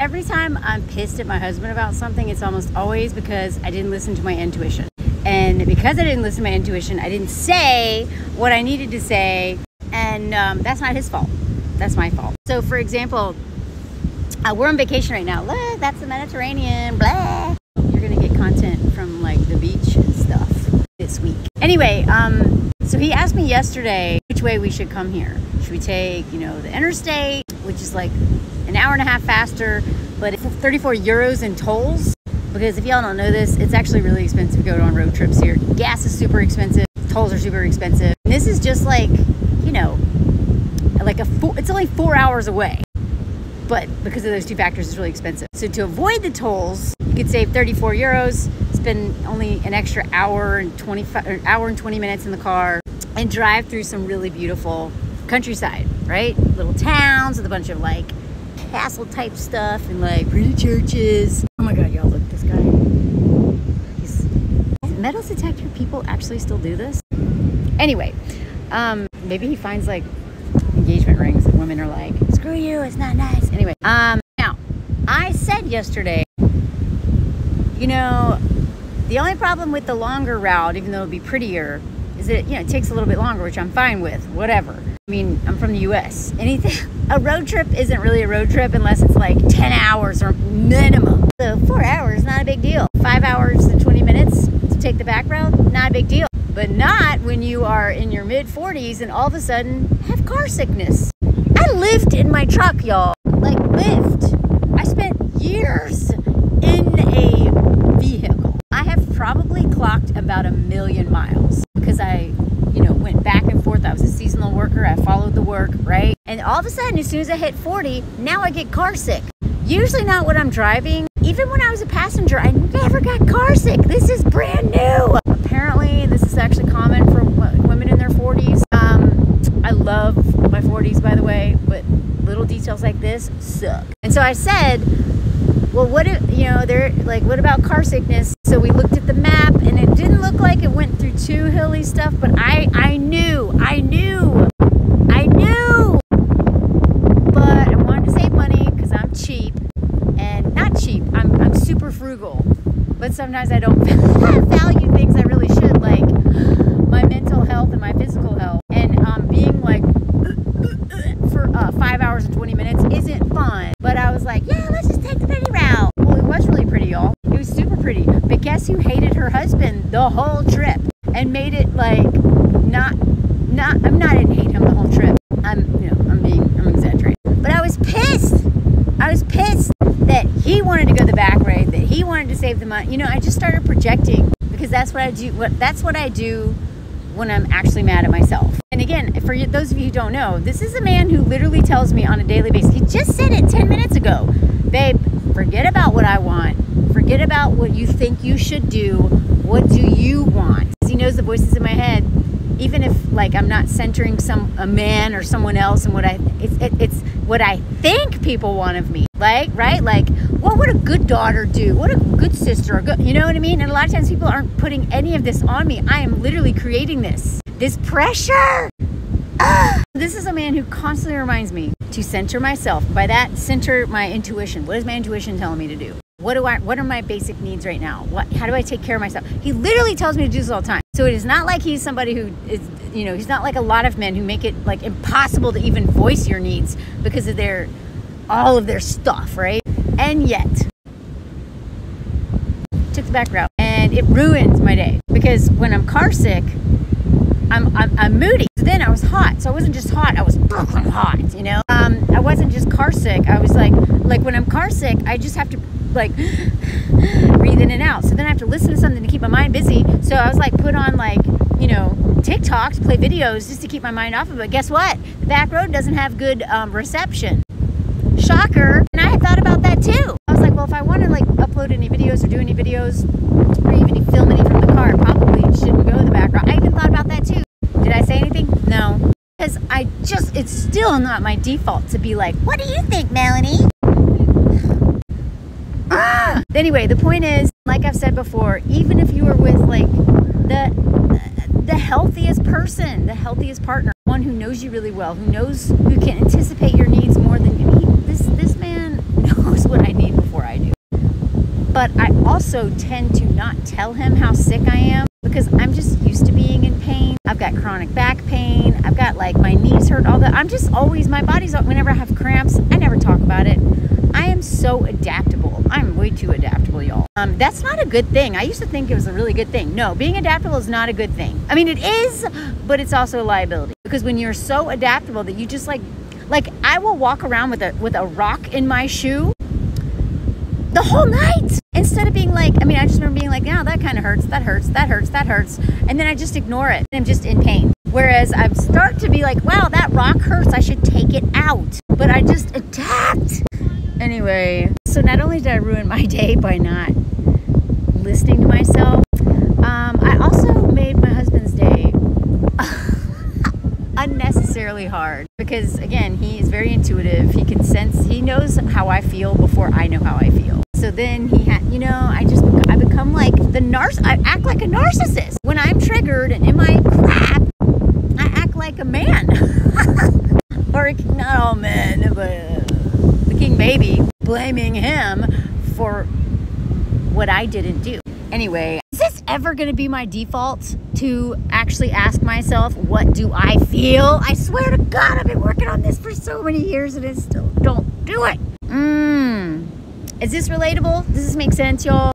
Every time I'm pissed at my husband about something, it's almost always because I didn't listen to my intuition. And because I didn't listen to my intuition, I didn't say what I needed to say. And that's not his fault. That's my fault. So for example, we're on vacation right now. Look, that's the Mediterranean, blah. You're gonna get content from like the beach and stuff this week. Anyway, so he asked me yesterday which way we should come here. Should we take, the interstate, which is like an hour and a half faster, but it's 34 euros in tolls? Because if y'all don't know this, it's actually really expensive to go on road trips here. Gas is super expensive, tolls are super expensive. And this is just like, like it's only 4 hours away. But because of those two factors, it's really expensive. So to avoid the tolls, you could save 34 euros, spend only an extra hour and 20 minutes in the car, and drive through some really beautiful countryside, right? Little towns with a bunch of like castle type stuff and like pretty churches. Oh my God, y'all, look at this guy. Metal detector people actually still do this? Anyway, maybe he finds like engagement rings that women are like, screw you, it's not nice. Anyway, now I said yesterday, the only problem with the longer route, even though it'd be prettier, is that it takes a little bit longer, which I'm fine with, whatever. I mean, I'm from the US. A road trip isn't really a road trip unless it's like 10 hours or minimum. So 4 hours, not a big deal. 5 hours and 20 minutes to take the back road, not a big deal. But not when you are in your mid 40s and all of a sudden have car sickness. I lived in my truck, y'all. Like lived. I spent years in a vehicle. I have probably clocked about 1 million miles because I, went back and forth. I was a seasonal worker. I followed the work, right? And all of a sudden, as soon as I hit 40, now I get car sick. Usually not when I'm driving. Even when I was a passenger, I never got car sick. This is brand new. Apparently, this is actually common for women in their 40s. I love my 40s, by the way, but little details like this suck. And so I said, well, what if, they're like, what about car sickness? So we looked at the map and it didn't look like it went through too hilly stuff, but I knew. But I wanted to save money because I'm cheap, and not cheap, I'm super frugal. But sometimes I don't value things I really should, like my mental health and my physical health. And being like for 5 hours and 20 minutes isn't fun. But I was like, yeah, let's just take the pretty route. Well, it was really pretty, y'all. It was super pretty. But guess who hated her husband the whole trip and made it like I didn't hate him the whole trip. I'm exaggerating. But I was pissed. That he wanted to go the back road, that he wanted to save the money. I just started projecting because that's what I do. That's what I do when I'm actually mad at myself. And again, for those of you who don't know, this is a man who literally tells me on a daily basis. He just said it 10 minutes ago. Babe, forget about what I want. Forget about what you think you should do. What do you want? Because he knows the voices in my head. Even if like I'm not centering a man or someone else and it's what I think people want of me. Like, right? Like, what would a good daughter do? What a good sister, you know what I mean? And a lot of times people aren't putting any of this on me. I am literally creating this pressure. This is a man who constantly reminds me to center myself. By that, center my intuition. What is my intuition telling me to do? What are my basic needs right now? How do I take care of myself? He literally tells me to do this all the time. So it is not like he's somebody who is, he's not like a lot of men who make it like impossible to even voice your needs because of all of their stuff, right? And yet, took the back route and it ruins my day because when I'm car sick, I'm moody. So then I was hot. So I wasn't just hot, I was fucking hot, I wasn't just car sick. I was like when I'm car sick, I just have to like breathe in and out. So then I have to listen to something to keep my mind busy. So I was like put on like, TikTok to play videos just to keep my mind off of it. Guess what? The back road doesn't have good reception. Shocker. And I had thought about that too. I was like, well, if I want to like upload any videos or do any videos or even film any from the car, I probably shouldn't go the back road. I even thought about that too. Did I say anything? No. Because it's still not my default to be like, what do you think, Melanie? Anyway, the point is, like I've said before, even if you are with like the healthiest person, the healthiest partner, one who knows you really well, who can anticipate your needs more than you. This man knows what I need. But I also tend to not tell him how sick I am because I'm just used to being in pain. I've got chronic back pain. I've got like my knees hurt, all that. I'm just always, my body's, whenever I have cramps, I never talk about it. I am so adaptable. I'm way too adaptable, y'all. That's not a good thing. I used to think it was a really good thing. No, being adaptable is not a good thing. I mean, it is, but it's also a liability. Because when you're so adaptable that you just like I will walk around with a rock in my shoe the whole night. Instead of being like, I mean, I just remember being like, yeah, that kind of hurts, that hurts, that hurts, that hurts. And then I just ignore it. I'm just in pain. Whereas I'm starting to be like, wow, that rock hurts. I should take it out. But I just adapt. Anyway, so not only did I ruin my day by not listening to myself, I also made my husband's day unnecessarily hard because, again, he is very intuitive. He can sense, he knows how I feel before I know how I feel. So then he had, you know, I become like I act like a narcissist. When I'm triggered and in my crap, I act like a man. Or not all men, but the king baby, blaming him for what I didn't do. Anyway, is this ever going to be my default to actually ask myself, what do I feel? I swear to God, I've been working on this for so many years and I still don't do it. Is this relatable? Does this make sense, y'all?